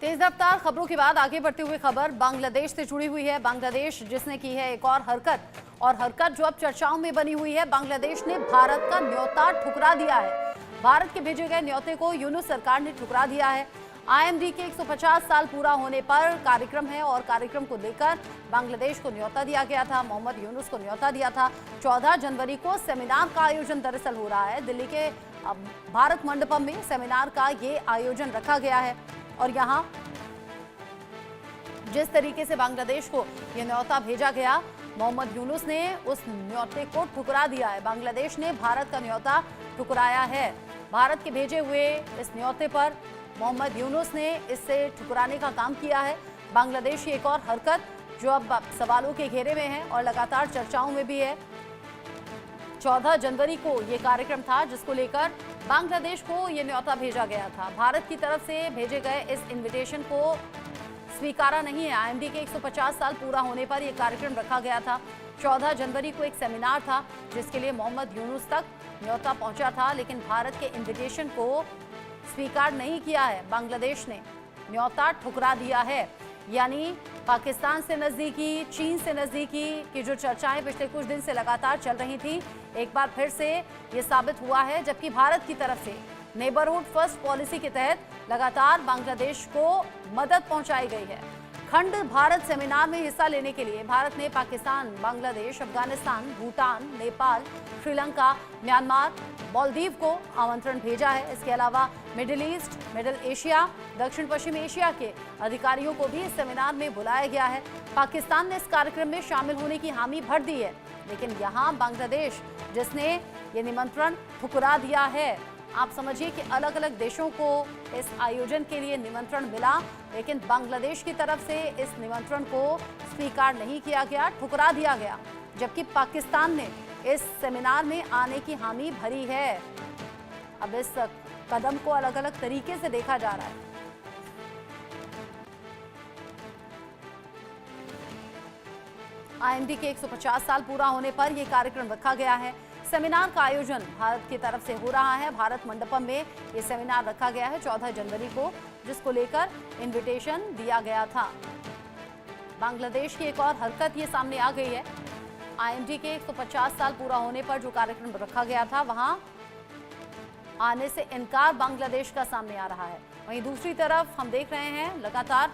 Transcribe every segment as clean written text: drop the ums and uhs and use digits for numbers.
तेज रफ्तार खबरों के बाद आगे बढ़ते हुए खबर बांग्लादेश से जुड़ी हुई है। बांग्लादेश जिसने की है एक और हरकत जो अब चर्चाओं में बनी हुई है। बांग्लादेश ने भारत का न्योता ठुकरा दिया है। भारत के भेजे गए न्योते को यूनुस सरकार ने ठुकरा दिया है। आईएमडी के 150 साल पूरा होने पर कार्यक्रम है और कार्यक्रम को लेकर बांग्लादेश को न्योता दिया गया था। मोहम्मद यूनुस को न्योता दिया था। 14 जनवरी को सेमिनार का आयोजन दरअसल हो रहा है। दिल्ली के भारत मंडपम में सेमिनार का ये आयोजन रखा गया है और यहाँ जिस तरीके से बांग्लादेश को ये न्योता भेजा गया, मोहम्मद यूनुस ने उस न्योते को ठुकरा दिया है। बांग्लादेश ने भारत का न्योता ठुकराया है। भारत के भेजे हुए इस न्योते पर मोहम्मद यूनुस ने इससे ठुकराने का काम किया है। बांग्लादेश की एक और हरकत जो अब सवालों के घेरे में है और लगातार चर्चाओं में भी है। 14 जनवरी को ये कार्यक्रम था जिसको लेकर बांग्लादेश को ये न्योता भेजा गया था। भारत की तरफ से भेजे गए इस इनविटेशन को स्वीकारा नहीं है। आईएमडी के 150 साल पूरा होने पर यह कार्यक्रम रखा गया था। 14 जनवरी को एक सेमिनार था जिसके लिए मोहम्मद यूनुस तक न्योता पहुंचा था, लेकिन भारत के इनविटेशन को स्वीकार नहीं किया है। बांग्लादेश ने न्योता ठुकरा दिया है। यानी पाकिस्तान से नजदीकी, चीन से नजदीकी की जो चर्चाएं पिछले कुछ दिन से लगातार चल रही थी, एक बार फिर से ये साबित हुआ है। जबकि भारत की तरफ से नेबरहुड फर्स्ट पॉलिसी के तहत लगातार बांग्लादेश को मदद पहुंचाई गई है। खंड भारत सेमिनार में हिस्सा लेने के लिए भारत ने पाकिस्तान, बांग्लादेश, अफगानिस्तान, भूटान, नेपाल, श्रीलंका, म्यांमार, मालदीव को आमंत्रण भेजा है। इसके अलावा मिडिल ईस्ट, मिडिल एशिया, दक्षिण पश्चिम एशिया के अधिकारियों को भी इस सेमिनार में बुलाया गया है। पाकिस्तान ने इस कार्यक्रम में शामिल होने की हामी भर दी है, लेकिन यहाँ बांग्लादेश जिसने ये निमंत्रण ठुकरा दिया है। आप समझिए कि अलग अलग देशों को इस आयोजन के लिए निमंत्रण मिला, लेकिन बांग्लादेश की तरफ से इस निमंत्रण को स्वीकार नहीं किया गया, ठुकरा दिया गया। जबकि पाकिस्तान ने इस सेमिनार में आने की हामी भरी है। अब इस कदम को अलग अलग तरीके से देखा जा रहा है। आईएमडी के 150 साल पूरा होने पर यह कार्यक्रम रखा गया है। सेमिनार का आयोजन भारत की तरफ से हो रहा है। भारत मंडपम में ये सेमिनार रखा गया है 14 जनवरी को, जिसको लेकर इनविटेशन दिया गया था। बांग्लादेश की एक और हरकत ये सामने आ गई है। आईएमडी के 150 साल पूरा होने पर जो कार्यक्रम रखा गया था, वहां आने से इनकार बांग्लादेश का सामने आ रहा है। वहीं दूसरी तरफ हम देख रहे हैं लगातार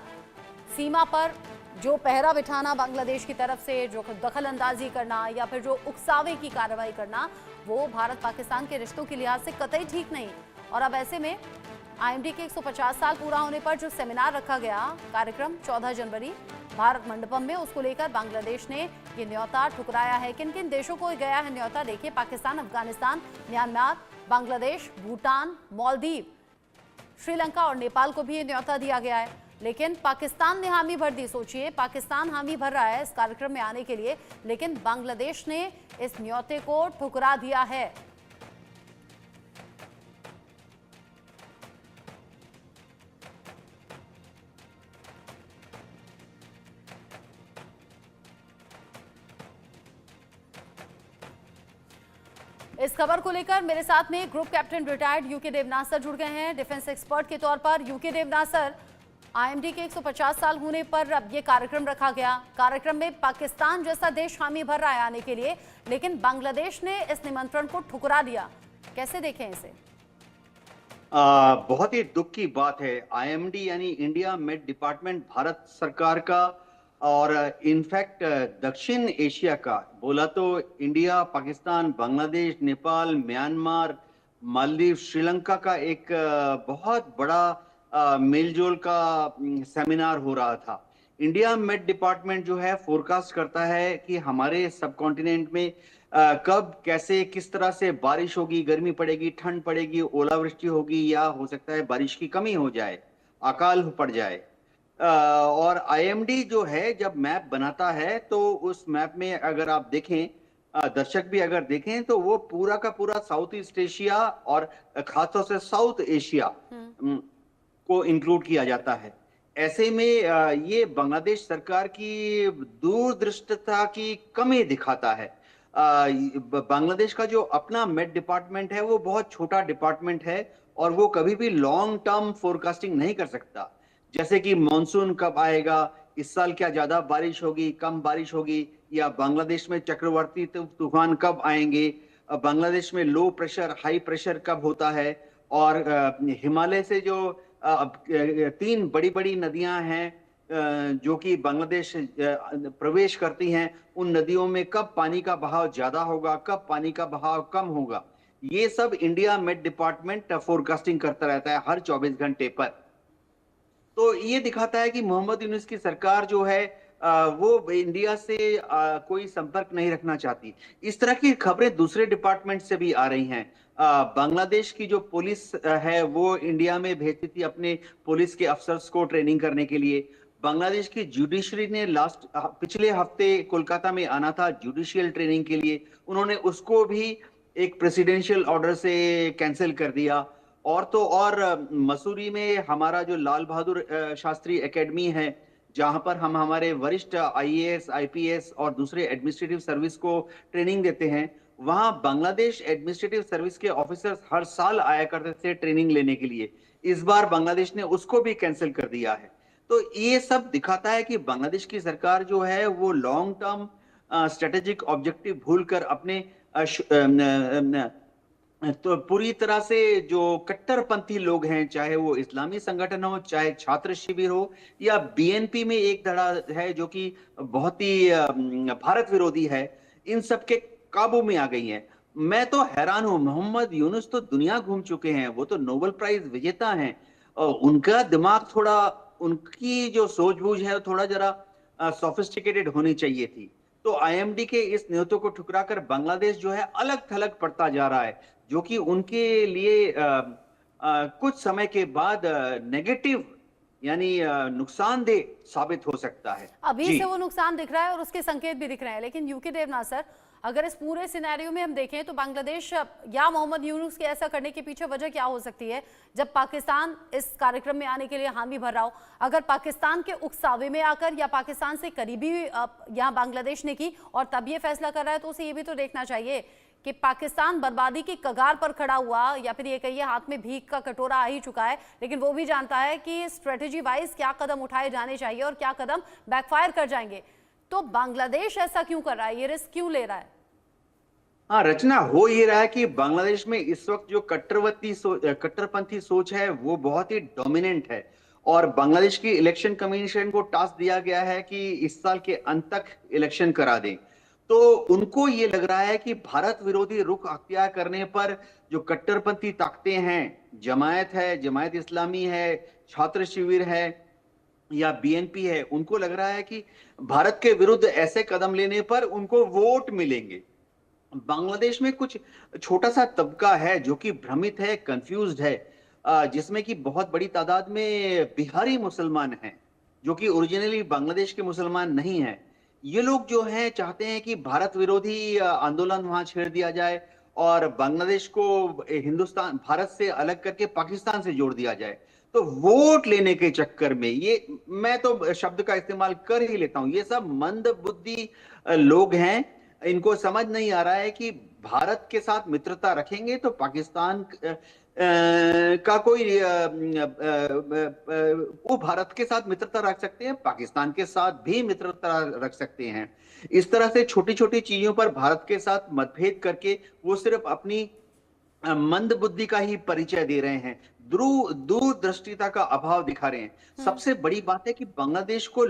सीमा पर जो पहरा बिठाना बांग्लादेश की तरफ से, जो दखल अंदाजी करना या फिर जो उकसावे की कार्रवाई करना, वो भारत पाकिस्तान के रिश्तों के लिहाज से कतई ठीक नहीं। और अब ऐसे में आईएमडी के 150 साल पूरा होने पर जो सेमिनार रखा गया कार्यक्रम 14 जनवरी भारत मंडपम में, उसको लेकर बांग्लादेश ने ये न्योता ठुकराया है। किन किन देशों को गया है न्योता, देखिए। पाकिस्तान, अफगानिस्तान, म्यांमार, बांग्लादेश, भूटान, मालदीव, श्रीलंका और नेपाल को भी ये न्योता दिया गया है। लेकिन पाकिस्तान ने हामी भर दी। सोचिए, पाकिस्तान हामी भर रहा है इस कार्यक्रम में आने के लिए, लेकिन बांग्लादेश ने इस न्योते को ठुकरा दिया है। इस खबर को लेकर मेरे साथ में group captain retired UK Devnath sir जुड़ गए हैं डिफेंस एक्सपर्ट के तौर पर। यूके देवनाथ सर, आईएमडी के 150 साल होने पर अब ये कार्यक्रम रखा गया। कार्यक्रम में पाकिस्तान जैसा देश हामी भर रहा है आने के लिए, लेकिन बांग्लादेश ने इस निमंत्रण को ठुकरा दिया। कैसे देखें इसे? बहुत ही दुख की बात है। आईएमडी यानी इंडिया मेड डिपार्टमेंट भारत सरकार का और इनफैक्ट दक्षिण एशिया का, बोला तो इंडिया, पाकिस्तान, बांग्लादेश, नेपाल, म्यांमार, मालदीव, श्रीलंका का एक बहुत बड़ा मेलजोल का सेमिनार हो रहा था। इंडिया मेड डिपार्टमेंट जो है फोरकास्ट करता है कि हमारे सब कॉन्टिनेंट में कब, कैसे, किस तरह से बारिश होगी, गर्मी पड़ेगी, ठंड पड़ेगी, ओलावृष्टि होगी, या हो सकता है बारिश की कमी हो जाए, अकाल पड़ जाए। और आईएमडी जो है जब मैप बनाता है तो उस मैप में अगर आप देखें, दर्शक भी अगर देखें, तो वो पूरा का पूरा साउथ ईस्ट एशिया और खासतौर से साउथ एशिया को इंक्लूड किया जाता है। ऐसे में ये बांग्लादेश सरकार की दूरदृष्टता की कमी दिखाता है। बांग्लादेश का जो अपना मेड डिपार्टमेंट है वो बहुत छोटा डिपार्टमेंट है और वो कभी भी लॉन्ग टर्म फोरकास्टिंग नहीं कर सकता। जैसे कि मॉनसून कब आएगा, इस साल क्या ज्यादा बारिश होगी, कम बारिश होगी, या बांग्लादेश में चक्रवाती तूफान कब आएंगे, बांग्लादेश में लो प्रेशर हाई प्रेशर कब होता है, और हिमालय से जो 3 बड़ी बड़ी नदियां हैं जो कि बांग्लादेश प्रवेश करती हैं, उन नदियों में कब पानी का बहाव ज्यादा होगा, कब पानी का बहाव कम होगा, ये सब इंडिया मेट डिपार्टमेंट फोरकास्टिंग करता रहता है हर 24 घंटे पर। तो ये दिखाता है कि मोहम्मद यूनुस की सरकार जो है वो इंडिया से कोई संपर्क नहीं रखना चाहती। इस तरह की खबरें दूसरे डिपार्टमेंट से भी आ रही हैं। बांग्लादेश की जो पुलिस है वो इंडिया में भेजती थी अपने पुलिस के अफसर्स को ट्रेनिंग करने के लिए। बांग्लादेश की जुडिशरी ने पिछले हफ्ते कोलकाता में आना था जुडिशियल ट्रेनिंग के लिए, उन्होंने उसको भी एक प्रेसिडेंशियल ऑर्डर से कैंसिल कर दिया। और तो और मसूरी में हमारा जो लाल बहादुर शास्त्री एकेडमी है, जहां पर हम हमारे वरिष्ठ आईएएस, आईपीएस और दूसरे एडमिनिस्ट्रेटिव सर्विस को ट्रेनिंग देते हैं, वहां बांग्लादेश एडमिनिस्ट्रेटिव सर्विस के ऑफिसर्स हर साल आया करते थे ट्रेनिंग लेने के लिए। इस बार बांग्लादेश ने उसको भी कैंसिल कर दिया है। तो ये सब दिखाता है कि बांग्लादेश की सरकार जो है वो लॉन्ग टर्म स्ट्रेटेजिक ऑब्जेक्टिव भूलकर अपने तो पूरी तरह से जो कट्टरपंथी लोग हैं, चाहे वो इस्लामी संगठन हो, चाहे छात्र शिविर हो, या बीएनपी में एक धड़ा है जो कि बहुत ही भारत विरोधी है, इन सब के काबू में आ गई हैं। मैं तो हैरान हूं, मोहम्मद यूनुस तो दुनिया घूम चुके हैं, वो तो नोबेल प्राइज विजेता हैं, और उनका दिमाग थोड़ा, उनकी जो सूझबूझ है थोड़ा जरा सोफिस्टिकेटेड होनी चाहिए थी। तो आईएमडी के इस न्योते को ठुकराकर बांग्लादेश जो है अलग थलग पड़ता जा रहा है, जो कि उनके लिए कुछ समय के बाद नेगेटिव यानी नुकसानदेह साबित हो सकता है। अभी जी से वो नुकसान दिख रहा है और उसके संकेत भी दिख रहे हैं। लेकिन यूके देवनाथ सर, अगर इस पूरे सिनेरियो में हम देखें तो बांग्लादेश या मोहम्मद यूनुस के ऐसा करने के पीछे वजह क्या हो सकती है? जब पाकिस्तान इस कार्यक्रम में आने के लिए हामी भर रहा हो, अगर पाकिस्तान के उकसावे में आकर या पाकिस्तान से करीबी यहाँ बांग्लादेश ने की और तब ये फैसला कर रहा है, तो उसे ये भी तो देखना चाहिए कि पाकिस्तान बर्बादी की कगार पर खड़ा हुआ, या फिर ये कहिए हाथ में भीख का कटोरा आ ही चुका है, लेकिन वो भी जानता है कि स्ट्रेटेजी वाइज क्या कदम उठाए जाने चाहिए और क्या कदम बैकफायर कर जाएंगे। तो बांग्लादेश ऐसा क्यों कर रहा है, ये रिस्क क्यों ले रहा है? हाँ, रचना हो ये रहा है कि बांग्लादेश में इस वक्त जो कट्टरपंथी सोच है वो बहुत ही डोमिनेंट है, और बांग्लादेश की इलेक्शन कमीशन को टास्क दिया गया है कि इस साल के अंत तक इलेक्शन करा दें। तो उनको ये लग रहा है कि भारत विरोधी रुख अख्तियार करने पर जो कट्टरपंथी ताकतें हैं, जमायत है, जमायत इस्लामी है, छात्र शिविर है, या बीएनपी है, उनको लग रहा है कि भारत के विरुद्ध ऐसे कदम लेने पर उनको वोट मिलेंगे। बांग्लादेश में कुछ छोटा सा तबका है जो कि भ्रमित है, कंफ्यूज्ड है, जिसमें कि बहुत बड़ी तादाद में बिहारी मुसलमान हैं जो कि ओरिजिनली बांग्लादेश के मुसलमान नहीं हैं। ये लोग जो हैं चाहते हैं कि भारत विरोधी आंदोलन वहां छेड़ दिया जाए और बांग्लादेश को हिंदुस्तान, भारत से अलग करके पाकिस्तान से जोड़ दिया जाए। तो वोट लेने के चक्कर में, ये मैं तो शब्द का इस्तेमाल कर ही लेता हूं, ये सब मंद बुद्धि लोग हैं। इनको समझ नहीं आ रहा है कि भारत के साथ मित्रता रखेंगे तो पाकिस्तान का कोई वो भारत के साथ मित्रता रख सकते हैं, पाकिस्तान के साथ भी मित्रता रख सकते हैं। इस तरह से छोटी छोटी चीजों पर भारत के साथ मतभेद करके वो सिर्फ अपनी मंद बुद्धि का ही परिचय दे रहे हैं, दूरदृष्टिता का अभाव दिखा रहे हैं। सबसे बड़ी बात है कि बांग्लादेश को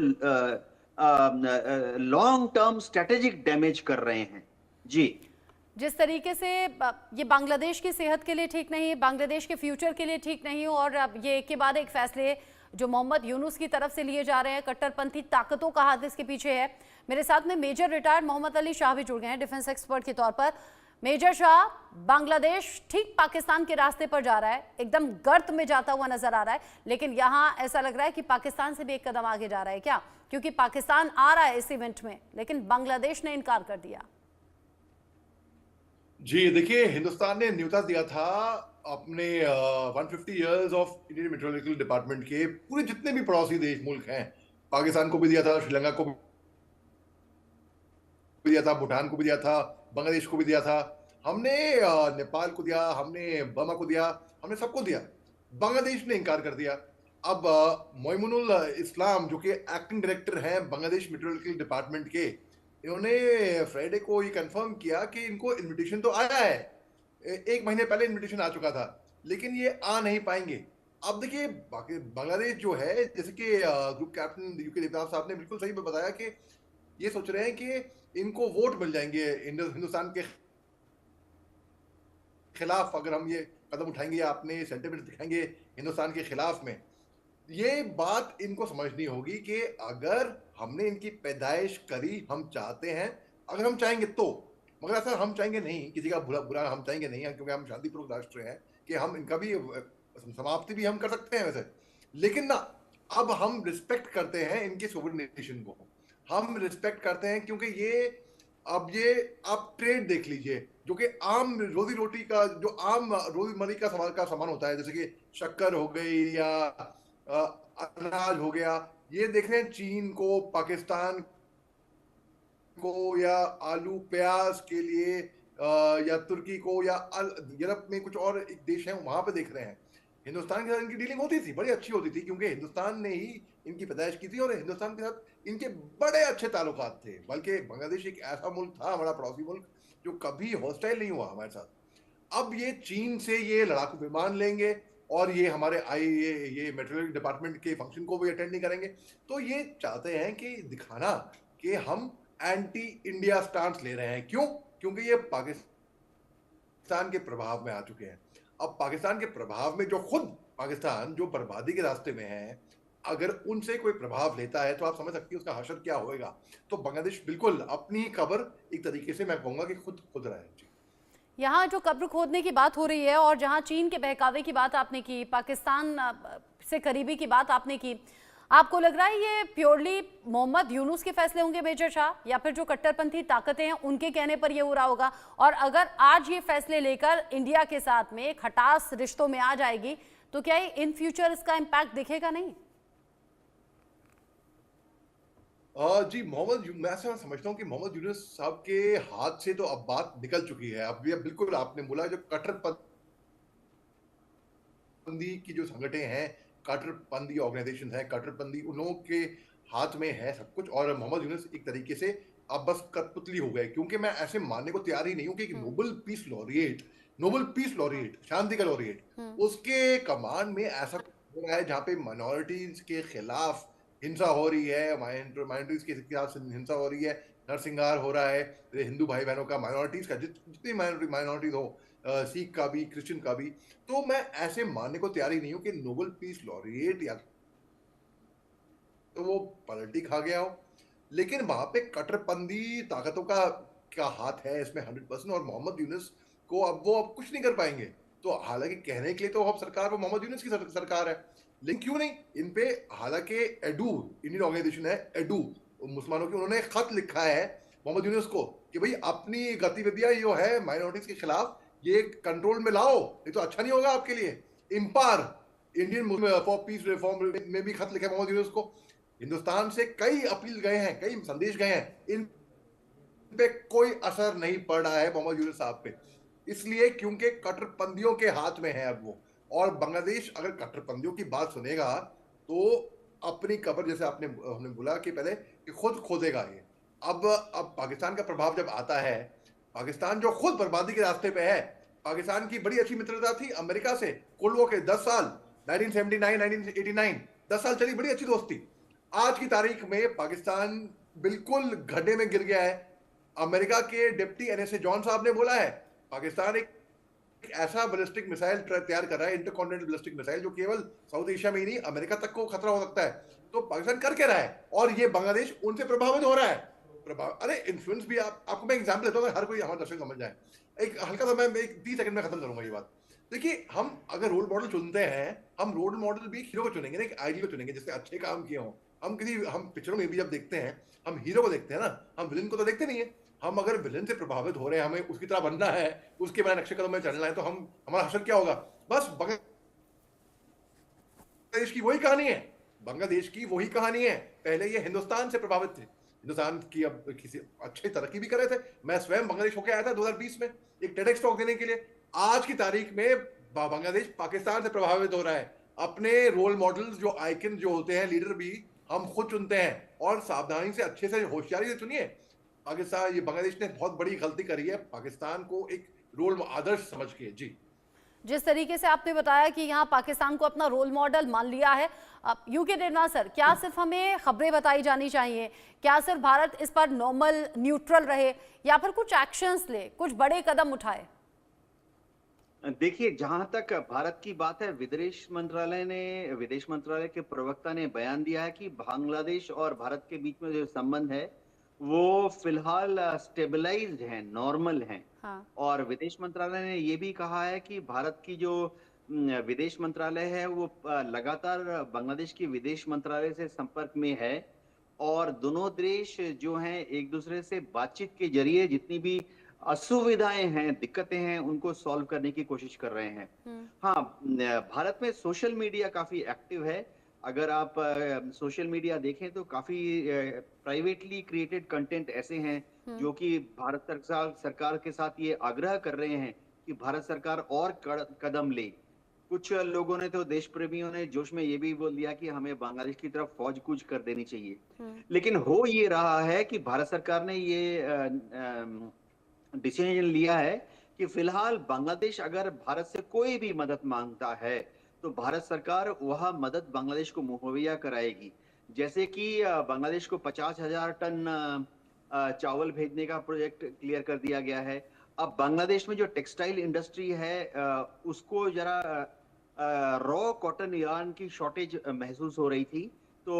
लॉन्ग टर्म स्ट्रेटेजिक डैमेज कर रहे हैं। जी, जिस तरीके से ये बांग्लादेश की सेहत के लिए ठीक नहीं है, बांग्लादेश के फ्यूचर के लिए ठीक नहीं, और ये एक के बाद एक फैसले जो मोहम्मद यूनुस की तरफ से लिए जा रहे हैं, कट्टरपंथी ताकतों का हाथ इसके पीछे है। मेरे साथ में मेजर रिटायर्ड मोहम्मद अली शाह भी जुड़ गए हैं डिफेंस एक्सपर्ट के तौर पर। मेजर शाह, बांग्लादेश ठीक पाकिस्तान के रास्ते पर जा रहा है, एकदम गर्त में जाता हुआ नजर आ रहा है, लेकिन यहां ऐसा लग रहा है कि पाकिस्तान से भी एक कदम आगे जा रहा है क्या? क्योंकि पाकिस्तान आ रहा है इस इवेंट में, लेकिन बांग्लादेश ने इनकार कर दिया। जी देखिए, हिंदुस्तान ने न्योता दिया था अपने 150 years of Indian meteorological department के पूरे जितने भी पड़ोसी देश मुल्क हैं, पाकिस्तान को भी दिया था, श्रीलंका को भी दिया था, भूटान को भी दिया था, बांग्लादेश को भी दिया था, हमने नेपाल को दिया, हमने बर्मा को दिया, हमने सबको दिया। बांग्लादेश ने इनकार कर दिया। अब मोइमुनुल इस्लाम जो कि एक्टिंग डायरेक्टर हैं बांग्लादेश मेट्रोलॉजिकल डिपार्टमेंट के, इन्होंने फ्राइडे को ये कंफर्म किया कि इनको इनविटेशन तो आया है, एक महीने पहले इनविटेशन आ चुका था, लेकिन ये आ नहीं पाएंगे। अब देखिए बांग्लादेश जो है, जैसे कि ग्रुप कैप्टन यूके देवनाथ साहब ने बिल्कुल सही बताया कि ये सोच रहे हैं कि इनको वोट मिल जाएंगे हिंदुस्तान के खिलाफ, अगर हम ये कदम उठाएंगे या अपने सेंटिमेंट दिखाएंगे हिंदुस्तान के खिलाफ में। ये बात इनको समझनी होगी कि अगर हमने इनकी पैदाइश करी, हम चाहते हैं, अगर हम चाहेंगे तो, मगर ऐसा हम चाहेंगे नहीं, किसी का बुरा बुरा हम चाहेंगे नहीं, क्योंकि हम शांतिपूर्वक राष्ट्र हैं कि हम इनका भी समाप्ति भी हम कर सकते हैं वैसे, लेकिन ना, अब हम रिस्पेक्ट करते हैं इनके सोवरेन नेशन को, हम रिस्पेक्ट करते हैं, क्योंकि ये आप ट्रेड देख लीजिए, जो कि आम रोजी रोटी का, जो आम रोजमर्रा का सामान होता है, जैसे कि शक्कर हो गई या अनाज हो गया, ये देख रहे हैं चीन को, पाकिस्तान को, या आलू प्याज के लिए या तुर्की को, या यूरोप में कुछ और एक देश है वहां पे देख रहे हैं। हिंदुस्तान के साथ इनकी डीलिंग होती थी, बड़ी अच्छी होती थी, क्योंकि हिंदुस्तान ने ही इनकी पैदाइश की थी और हिंदुस्तान के साथ इनके बड़े अच्छे ताल्लुकात थे। बल्कि बांग्लादेश एक ऐसा मुल्क था, हमारा पड़ोसी मुल्क, जो कभी हॉस्टाइल नहीं हुआ हमारे साथ। अब ये चीन से ये लड़ाकू विमान लेंगे और ये हमारे ये मेट्रोलॉजी डिपार्टमेंट के फंक्शन को भी अटेंड नहीं करेंगे, तो ये चाहते हैं कि दिखाना कि हम एंटी इंडिया स्टांस ले रहे हैं। क्यों? क्योंकि ये पाकिस्तान के प्रभाव में आ चुके हैं। अब पाकिस्तान के प्रभाव में, जो खुद पाकिस्तान जो बर्बादी के रास्ते में है, अगर उनसे कोई प्रभाव लेता है तो आप समझ सकते हैं उसका हशर क्या होएगा। तो बांग्लादेश बिल्कुल अपनी खबर एक तरीके से मैं कहूंगा कि खुद खुद रहा है। जी, यहाँ जो कब्र खोदने की बात हो रही है और जहाँ चीन के बहकावे की बात आपने की, पाकिस्तान से करीबी की बात आपने की, आपको लग रहा है ये प्योरली मोहम्मद यूनुस के फैसले होंगे मेजर शाह, या फिर जो कट्टरपंथी ताकतें हैं उनके कहने पर ये हो रहा होगा? और अगर आज ये फैसले लेकर इंडिया के साथ में खटास रिश्तों में आ जाएगी तो क्या इन फ्यूचर इसका इम्पैक्ट दिखेगा नहीं? जी, मैं ऐसा समझता हूँ कि मोहम्मद यूनुस साहब के हाथ से तो अब बात निकल चुकी है। अब ये बिल्कुल आपने बोला, जो कट्टरपंथी की जो संगठन हैं, कट्टरपंथी ऑर्गेनाइजेशन है, कट्टरपंथी उन लोगों के हाथ में है सब कुछ, और मोहम्मद यूनुस एक तरीके से अब बस कठपुतली हो गए। क्योंकि मैं ऐसे मानने को तैयार ही नहीं हूँ कि नोबल पीस लॉरिएट, शांति का लॉरिएट, उसके कमांड में ऐसा हो रहा है जहाँ पे माइनॉरिटीज के खिलाफ हिंसा हो रही है, माइनॉरिटीज के खिलाफ हिंसा हो रही है, नरसंहार हो रहा है हिंदू भाई बहनों का, माइनॉरिटीज का, जितनी माइनॉरिटीज हो, सिख का भी, क्रिश्चियन का भी। तो मैं ऐसे मानने को तैयार ही नहीं हूँ कि नोबल पीस लॉरिएट या तो वो पलटी खा गया हो, लेकिन वहां पे कट्टरपंथी ताकतों का हाथ है इसमें 100%, और मोहम्मद यूनुस को अब वो कुछ नहीं कर पाएंगे। तो हालांकि कहने के लिए तो अब सरकार वो मोहम्मद यूनुस की सरकार है, लेकिन क्यों नहीं इन पे, हालांकि एडू इंडियन ऑर्गेनाइजेशन है, एडू मुसलमानों की, उन्होंने खत लिखा है मोहम्मद यूनुस को कि भाई अपनी गतिविधियां जो है माइनॉरिटीज के खिलाफ, ये कंट्रोल में लाओ, ये तो अच्छा नहीं होगा आपके लिए। इम्पार इंडियन फॉर पीस रिफॉर्म में भी खत लिखा है मोहम्मद यूनुस को। हिंदुस्तान से कई अपील गए हैं, कई संदेश गए हैं, इन पे कोई असर नहीं पड़ रहा है मोहम्मद यूनुस साहब पे, इसलिए क्योंकि कट्टरपंथियों के हाथ में है अब वो। और बांग्लादेश अगर कट्टरपंथियों की बात सुनेगा तो अपनी कब्र, जैसे हमने बोला कि पहले, कि खुद खोदेगा ये। अब पाकिस्तान का प्रभाव जब आता है, पाकिस्तान जो खुद बर्बादी के रास्ते पे है, पाकिस्तान की बड़ी अच्छी मित्रता थी अमेरिका से, कोल्ड वॉर के 10 साल, 1979 1989 10 साल चली बड़ी अच्छी दोस्ती। आज की तारीख में पाकिस्तान बिल्कुल गड्ढे में गिर गया है। अमेरिका के डिप्टी एनएसए जॉन साहब ने बोला है, पाकिस्तान एक ऐसा बैलिस्टिक मिसाइल तैयार कर रहा है, इंटरकॉन्टिनेंटल बैलिस्टिक मिसाइल, जो केवल साउथ एशिया में ही नहीं, अमेरिका तक को खतरा हो सकता है। तो पाकिस्तान कर क्या रहा है, और ये बांग्लादेश उनसे प्रभावित हो रहा है। अरे इन्फ्लुएंस भी, आपको मैं एग्जाम्पल देता हूँ, हर कोई हमारे दर्शक समझ जाए। एक हल्का सा, मैं 30 सेकंड में खत्म करूंगा ये बात। देखिए, हम अगर रोल मॉडल चुनते हैं, हम रोल मॉडल भी हीरो को चुनेंगे ना, एक आइडियल को चुनेंगे जिसने अच्छे काम किए हों। हम पिक्चरों में भी जब देखते हैं, हम हीरो को देखते हैं ना, हम विलन को तो देखते नहीं है। हम अगर विलन से प्रभावित हो रहे हैं, हमें उसकी तरह बनना है, उसके बड़े नक्शे कदम में चलना है, तो हमारा हशर क्या होगा? बस बांग्लादेश की वही कहानी है, बांग्लादेश की वही कहानी है। पहले ये हिंदुस्तान से प्रभावित थे, हिंदुस्तान की अब किसी अच्छी तरक्की भी कर रहे थे। मैं स्वयं बांग्लादेश होकर आया था 2020 में एक टेडेक्स टॉक देने के लिए। आज की तारीख में बांग्लादेश पाकिस्तान से प्रभावित हो रहा है। अपने रोल मॉडल्स जो आइकन जो होते हैं, लीडर भी हम खुद चुनते हैं, और सावधानी से, अच्छे से, होशियारी से चुनिए। पाकिस्तान, ये बांग्लादेश ने बहुत बड़ी गलती करी है पाकिस्तान को एक रोल आदर्श समझ के। जी, जिस तरीके से आपने बताया कि यहाँ पाकिस्तान को अपना रोल मॉडल मान लिया है, यूके देवनाथ सर, क्या सिर्फ हमें खबरें बताई जानी चाहिए, क्या सिर्फ भारत इस पर नॉर्मल न्यूट्रल रहे, या फिर कुछ एक्शंस ले, कुछ बड़े कदम उठाए? देखिए, जहां तक भारत की बात है, विदेश मंत्रालय के प्रवक्ता ने बयान दिया है कि बांग्लादेश और भारत के बीच में जो संबंध है वो फिलहाल स्टेबलाइज्ड है, नॉर्मल है। हाँ। और विदेश मंत्रालय ने ये भी कहा है कि भारत की जो विदेश मंत्रालय है वो लगातार बांग्लादेश की विदेश मंत्रालय से संपर्क में है, और दोनों देश जो हैं एक दूसरे से बातचीत के जरिए जितनी भी असुविधाएं हैं, दिक्कतें हैं, उनको सॉल्व करने की कोशिश कर रहे हैं। हाँ, भारत में सोशल मीडिया काफी एक्टिव है। अगर आप सोशल मीडिया देखें तो काफी प्राइवेटली क्रिएटेड कंटेंट ऐसे हैं जो कि भारत सरकार के साथ ये आग्रह कर रहे हैं कि भारत सरकार और कदम ले। कुछ लोगों ने तो, देश प्रेमियों ने जोश में ये भी बोल दिया कि हमें बांग्लादेश की तरफ फौज कूच कर देनी चाहिए। लेकिन हो ये रहा है कि भारत सरकार ने ये डिसीजन लिया है कि फिलहाल बांग्लादेश अगर भारत से कोई भी मदद मांगता है तो भारत सरकार वह मदद बांग्लादेश को मुहैया कराएगी। जैसे कि बांग्लादेश को 50,000 टन चावल भेजने का प्रोजेक्ट क्लियर कर दिया गया है। अब बांग्लादेश में जो टेक्सटाइल इंडस्ट्री है उसको जरा रॉ कॉटन यार्न की शॉर्टेज महसूस हो रही थी, तो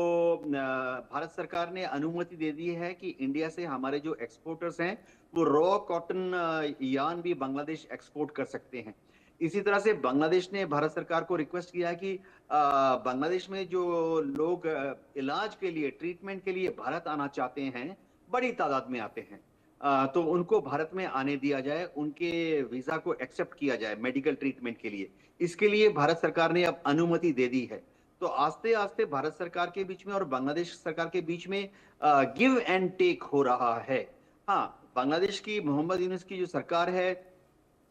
भारत सरकार ने अनुमति दे दी है कि इंडिया से हमारे जो एक्सपोर्टर्स हैं वो रॉ कॉटन यार्न भी बांग्लादेश एक्सपोर्ट कर सकते हैं। इसी तरह से बांग्लादेश ने भारत सरकार को रिक्वेस्ट किया कि बांग्लादेश में जो लोग इलाज के लिए, ट्रीटमेंट के लिए भारत आना चाहते हैं, बड़ी तादाद में आते हैं, तो उनको भारत में आने दिया जाए, उनके वीजा को एक्सेप्ट किया जाए मेडिकल ट्रीटमेंट के लिए। इसके लिए भारत सरकार ने अब अनुमति दे दी है। तो आस्ते आस्ते भारत सरकार के बीच में और बांग्लादेश सरकार के बीच में गिव एंड टेक हो रहा है। हाँ, बांग्लादेश की मोहम्मद यूनुस की जो सरकार है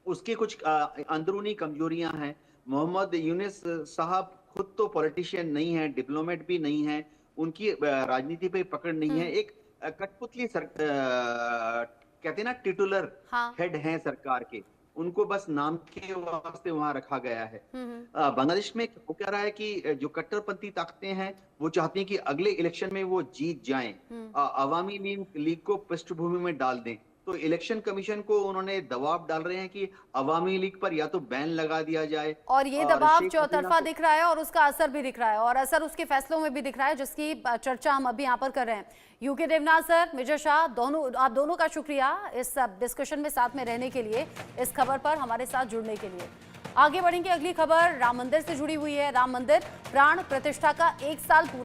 उसकी कुछ अंदरूनी कमजोरियां हैं। मोहम्मद यूनुस साहब खुद तो पॉलिटिशियन नहीं है, डिप्लोमेट भी नहीं है, उनकी राजनीति पे पकड़ नहीं है। एक कठपुतली कहते हैं ना, टिटुलर हेड हैं सरकार के, उनको बस नाम के वास्ते वहां रखा गया है। बांग्लादेश में वो कह रहा है कि जो कट्टरपंथी ताकतें हैं वो चाहती हैं कि अगले इलेक्शन में वो जीत जाएं, अवामी लीग को पृष्ठभूमि में डाल दें। तो इलेक्शन कमीशन को उन्होंने दबाव डाल रहे हैं कि अवामी लीग पर या तो बैन लगा दिया जाए, और ये दबाव चौतरफा दिख रहा है और उसका असर भी दिख रहा है, और असर उसके फैसलों में भी दिख रहा है, जिसकी चर्चा हम अभी यहाँ पर कर रहे हैं। UK Devnath sir, major Shah, आप दोनों का शुक्रिया इस डिस्कशन में साथ में रहने के लिए, इस खबर पर हमारे साथ जुड़ने के लिए। आगे बढ़ेंगे, अगली खबर राम मंदिर से जुड़ी हुई है। राम मंदिर प्राण प्रतिष्ठा का 1 साल पूरा